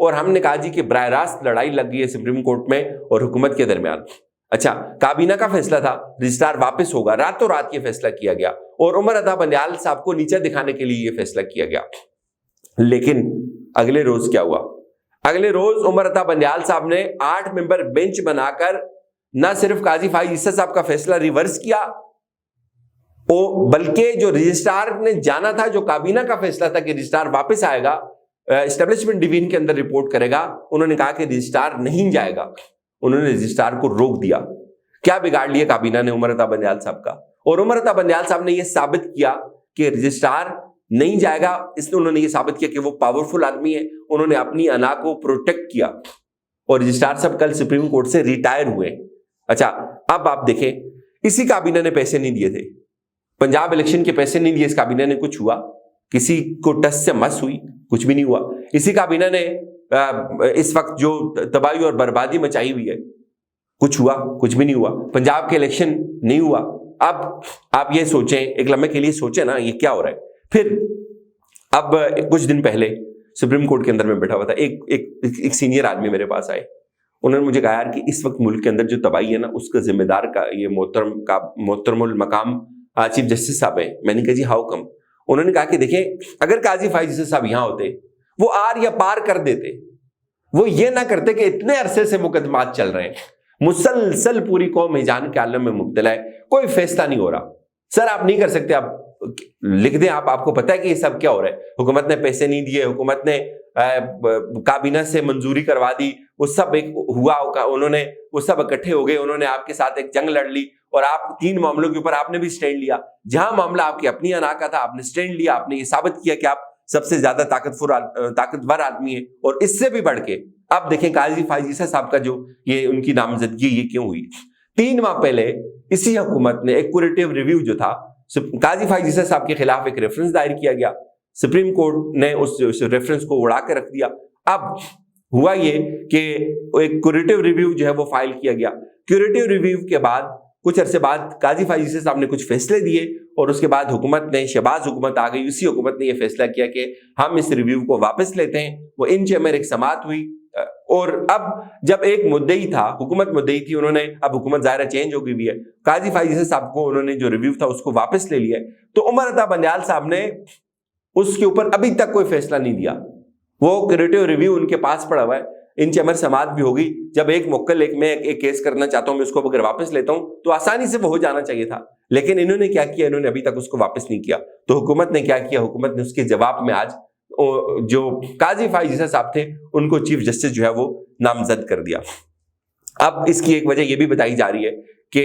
اور ہم نے کہا جی کہ براہ راست لڑائی لگ گئی ہے سپریم کورٹ میں اور حکومت کے درمیان. اچھا, کابینہ کا فیصلہ تھا, رجسٹرار واپس ہوگا, راتوں رات یہ فیصلہ کیا گیا اور عمر عطا بندیال صاحب کو نیچا دکھانے کے لیے یہ فیصلہ کیا گیا. لیکن اگلے روز کیا ہوا؟ اگلے روز عمر عطا بندیال صاحب نے 8 ممبر بینچ بنا کر نہ صرف قاضی فائز عیسیٰ صاحب کا فیصلہ ریورس کیا, بلکہ جو رجسٹرار نے جانا تھا, جو کابینہ کا فیصلہ تھا کہ رجسٹرار واپس آئے گا, اسٹیبلشمنٹ ڈویژن کے اندر رپورٹ کرے گا, انہوں نے کہا کہ رجسٹرار نہیں جائے گا. انہوں نے رجسٹرار کو روک دیا. کیا بگاڑ لیا کابینہ نے عمر عطا بندیال صاحب کا؟ اور عمر عطا بندیال صاحب نے یہ ثابت کیا کہ رجسٹرار نہیں جائے گا. اس نے انہوں نے یہ ثابت کیا کہ وہ پاورفل آدمی ہے, انہوں نے اپنی انا کو پروٹیکٹ کیا اور رجسٹرار صاحب کل سپریم کورٹ سے ریٹائر ہوئے. اچھا, اب آپ دیکھیں, اسی کابینہ نے پیسے نہیں دیے تھے, پنجاب الیکشن کے پیسے نہیں دیے اس کابینہ نے, کچھ ہوا؟ کسی کو ٹس سے مس ہوئی؟ کچھ بھی نہیں ہوا. اسی کابینہ نے اس وقت جو تباہی اور بربادی مچائی ہوئی ہے, کچھ ہوا؟ کچھ بھی نہیں ہوا. پنجاب کے الیکشن نہیں ہوا. اب آپ یہ سوچیں, ایک لمحے کے لیے سوچیں نا, یہ کیا ہو رہا ہے. پھر اب کچھ دن پہلے سپریم کورٹ کے اندر میں بیٹھا ہوا تھا, ایک سینئر آدمی میرے پاس آئے, انہوں نے مجھے کہا یار کہ اس وقت ملک کے اندر جو تباہی ہے نا, اس کا ذمہ دار کا یہ محترم المقام چیف جسٹس صاحب ہیں. میں نے کہا جی ہاؤ کم؟ انہوں نے کہا کہ دیکھیں, اگر قاضی فائز عیسیٰ صاحب یہاں ہوتے, وہ آر یا پار کر دیتے, وہ یہ نہ کرتے کہ اتنے عرصے سے مقدمات چل رہے ہیں, مسلسل پوری قوم ہیجان کے عالم میں مبتلا ہے, کوئی فیصلہ نہیں ہو رہا. سر آپ نہیں کر سکتے, آپ لکھ دیں, آپ کو پتا ہے کہ یہ سب کیا ہو رہا ہے. حکومت نے پیسے نہیں دیے, حکومت نے کابینہ سے منظوری کروا دی, وہ سب ایک ہوا, انہوں نے وہ سب اکٹھے ہو گئے, انہوں نے آپ کے ساتھ ایک جنگ لڑ لی اور آپ 3 معاملوں کے اوپر آپ نے بھی سٹینڈ لیا. جہاں معاملہ آپ کی اپنی انا کا تھا, آپ نے سٹینڈ لیا, آپ نے یہ ثابت کیا کہ آپ سب سے زیادہ طاقتور آدمی ہے. اور اس سے بھی بڑھ کے اب دیکھیں قاضی فائز عیسیٰ صاحب کا جو یہ ان کی نامزدگی یہ کیوں ہوئی. 3 ماہ پہلے اسی حکومت نے ایک کوریٹیو ریویو جو تھا قاضی فائز عیسیٰ صاحب کے خلاف ایک ریفرنس دائر کیا گیا, سپریم کورٹ نے اس ریفرنس کو اڑا کے رکھ دیا. اب ہوا یہ کہ ایک کوریٹیو ریویو جو ہے وہ فائل کیا گیا. کوریٹیو ریویو کے بعد کچھ عرصے بعد قاضی فائز عیسیٰ صاحب نے کچھ فیصلے دیے اور اس کے بعد حکومت نے, شہباز حکومت آ گئی, اسی حکومت نے یہ فیصلہ کیا کہ ہم اس ریویو کو واپس لیتے ہیں. وہ ان چیمبر ایک سماعت ہوئی اور اب جب ایک مدعی تھا, حکومت مدعی تھی, انہوں نے, اب حکومت ظاہرہ چینج ہو گئی بھی ہے, قاضی فائز عیسیٰ صاحب کو انہوں نے جو ریویو تھا اس کو واپس لے لیا ہے. تو عمر عطا بندیال صاحب نے اس کے اوپر ابھی تک کوئی فیصلہ نہیں دیا. وہ کریٹیو ریویو ان کے پاس پڑا ہوا ہے, ان چیمبر سماعت بھی ہوگی. جب ایک موکل میں ایک کیس کرنا چاہتا ہوں, میں اس کو اگر واپس لیتا ہوں تو آسانی سے وہ ہو جانا چاہیے تھا, لیکن انہوں نے کیا کیا, انہوں نے ابھی تک اس کو واپس نہیں کیا. تو حکومت نے کیا کیا, حکومت نے اس کے جواب میں آج جو قاضی فائز عیسیٰ صاحب تھے ان کو چیف جسٹس جو ہے وہ نامزد کر دیا. اب اس کی ایک وجہ یہ بھی بتائی جا رہی ہے کہ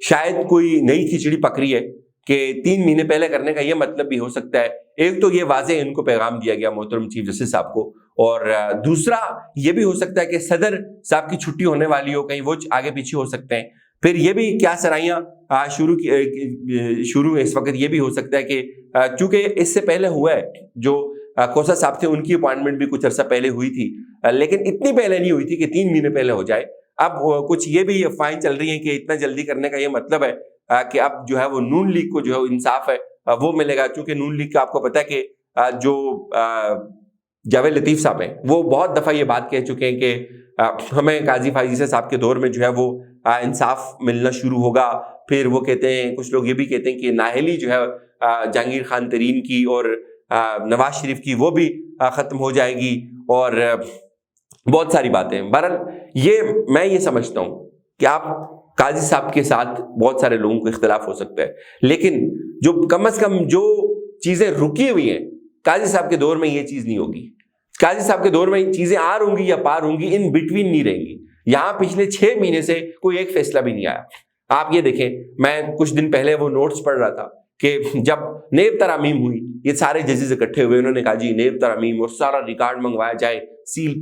شاید کوئی نئی کھچڑی پک رہی ہے کہ 3 مہینے پہلے کرنے کا یہ مطلب بھی ہو سکتا ہے. ایک تو یہ واضح ان کو پیغام دیا گیا محترم چیف جسٹس صاحب کو, اور دوسرا یہ بھی ہو سکتا ہے کہ صدر صاحب کی چھٹی ہونے والی ہو, کہیں وہ آگے پیچھے ہو سکتے ہیں. پھر یہ بھی کیا سرائیاں شروع اس وقت یہ بھی ہو سکتا ہے کہ چونکہ اس سے پہلے ہوا ہے, جو کوسا صاحب تھے ان کی اپوائنٹمنٹ بھی کچھ عرصہ پہلے ہوئی تھی, لیکن اتنی پہلے نہیں ہوئی تھی کہ 3 مہینے پہلے ہو جائے. اب کچھ یہ بھی افواہیں چل رہی ہیں کہ اتنا جلدی کرنے کا یہ مطلب ہے کہ اب جو ہے وہ نون لیگ کو جو ہے انصاف ہے وہ ملے گا. چونکہ نون لیگ کا آپ کو پتا ہے کہ جو جاوید لطیف صاحب ہیں وہ بہت دفعہ یہ بات کہہ چکے ہیں کہ ہمیں قاضی فائز عیسیٰ صاحب کے دور میں جو ہے وہ انصاف ملنا شروع ہوگا. پھر وہ کہتے ہیں, کچھ لوگ یہ بھی کہتے ہیں کہ نااہلی جو ہے جہانگیر خان ترین کی اور نواز شریف کی وہ بھی ختم ہو جائے گی, اور بہت ساری باتیں. بہرحال میں یہ سمجھتا ہوں کہ آپ قاضی صاحب کے ساتھ بہت سارے لوگوں کو اختلاف ہو سکتا ہے, لیکن جو کم از کم جو چیزیں رکی ہوئی ہیں قاضی صاحب کے دور میں یہ چیز نہیں ہوگی. قاضی صاحب کے دور میں چیزیں آر ہوں گی یا پار ہوں گی, ان بٹوین نہیں رہیں گی. یہاں پچھلے 6 مہینے سے کوئی ایک فیصلہ بھی نہیں آیا. آپ یہ دیکھیں, میں کچھ دن پہلے وہ نوٹس پڑھ رہا تھا کہ جب نیب ترامیم ہوئی, یہ سارے ججز اکٹھے ہوئے, انہوں نے کہا جی نیب ترامیم اور سارا ریکارڈ منگوایا جائے, سیل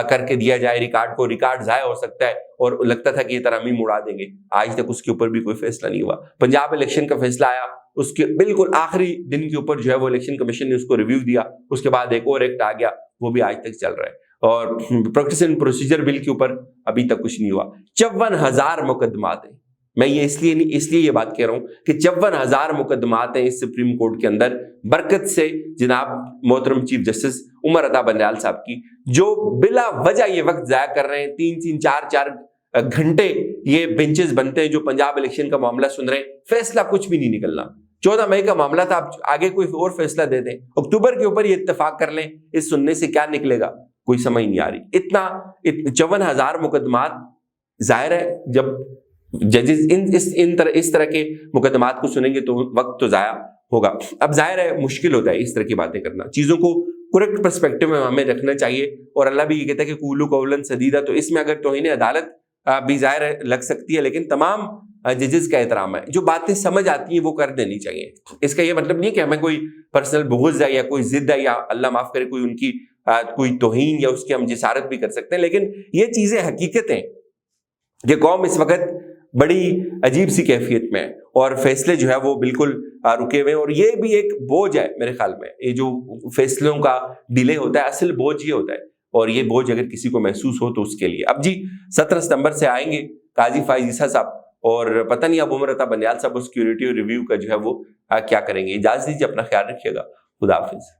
کر کے دیا جائے ریکارڈ کو, ریکارڈ ضائع ہو سکتا ہے, اور لگتا تھا کہ یہ ترامیم اڑا دیں گے. آج تک اس کے اوپر بھی کوئی فیصلہ نہیں ہوا. پنجاب الیکشن کا فیصلہ آیا, اس کے بالکل آخری دن کے اوپر جو ہے وہ الیکشن کمیشن نے اس کو ریویو دیا, اس کے بعد ایک اور ایکٹ آ گیا, وہ بھی آج تک چل رہا ہے. اور پریکٹس اینڈ پروسیجر بل کے اوپر ابھی تک کچھ نہیں ہوا. 54,000 مقدمات ہیں. میں یہ اس لیے یہ بات کہہ رہا ہوں کہ 54,000 مقدمات ہیں اس سپریم کورٹ کے اندر، برکت سے جناب محترم چیف جسٹس عمر عطا بندیال صاحب کی، جو بلا وجہ یہ وقت ضائع کر رہے ہیں، 3 4 گھنٹے یہ بینچز بنتے ہیں جو پنجاب الیکشن کا معاملہ سن رہے ہیں، فیصلہ کچھ بھی نہیں نکلنا۔ 14 مئی کا معاملہ تھا، آپ آگے کوئی اور فیصلہ دے دیں، اکتوبر کے اوپر یہ اتفاق کر لیں، اس سننے سے کیا نکلے گا کوئی سمجھ نہیں آ رہی۔ 54,000 مقدمات، ظاہر ہے جب ججز اس طرح کے مقدمات کو سنیں گے تو وقت تو ضائع ہوگا۔ اب ظاہر ہے مشکل ہوتا ہے اس طرح کی باتیں کرنا، چیزوں کو کریکٹ پرسپیکٹو میں ہمیں رکھنا چاہیے، اور اللہ بھی یہ کہتا ہے کہ قولوا قولا سدیدا، تو اس میں اگر توہین عدالت بھی ظاہر ہے لگ سکتی ہے، لیکن تمام ججز کا احترام ہے، جو باتیں سمجھ آتی ہیں وہ کر دینی چاہیے۔ اس کا یہ مطلب نہیں کہ ہمیں کوئی پرسنل بغض ہے یا کوئی ضد ہے، یا اللہ معاف کرے کوئی ان کی کوئی توہین یا اس کی ہم جسارت بھی کر سکتے ہیں، لیکن یہ چیزیں حقیقت ہیں کہ قوم اس وقت بڑی عجیب سی کیفیت میں ہے، اور فیصلے جو ہے وہ بالکل رکے ہوئے ہیں، اور یہ بھی ایک بوجھ ہے میرے خیال میں، یہ جو فیصلوں کا ڈیلے ہوتا ہے اصل بوجھ یہ ہوتا ہے، اور یہ بوجھ اگر کسی کو محسوس ہو تو اس کے لیے اب جی 17 ستمبر سے آئیں گے قاضی فائز عیسیٰ صاحب، اور پتہ نہیں اب عمر عطا بندیال صاحب اس سیکیورٹی ریویو کا جو ہے وہ کیا کریں گے۔ اجازت دیجیے، اپنا خیال رکھیے گا، خدا حافظ۔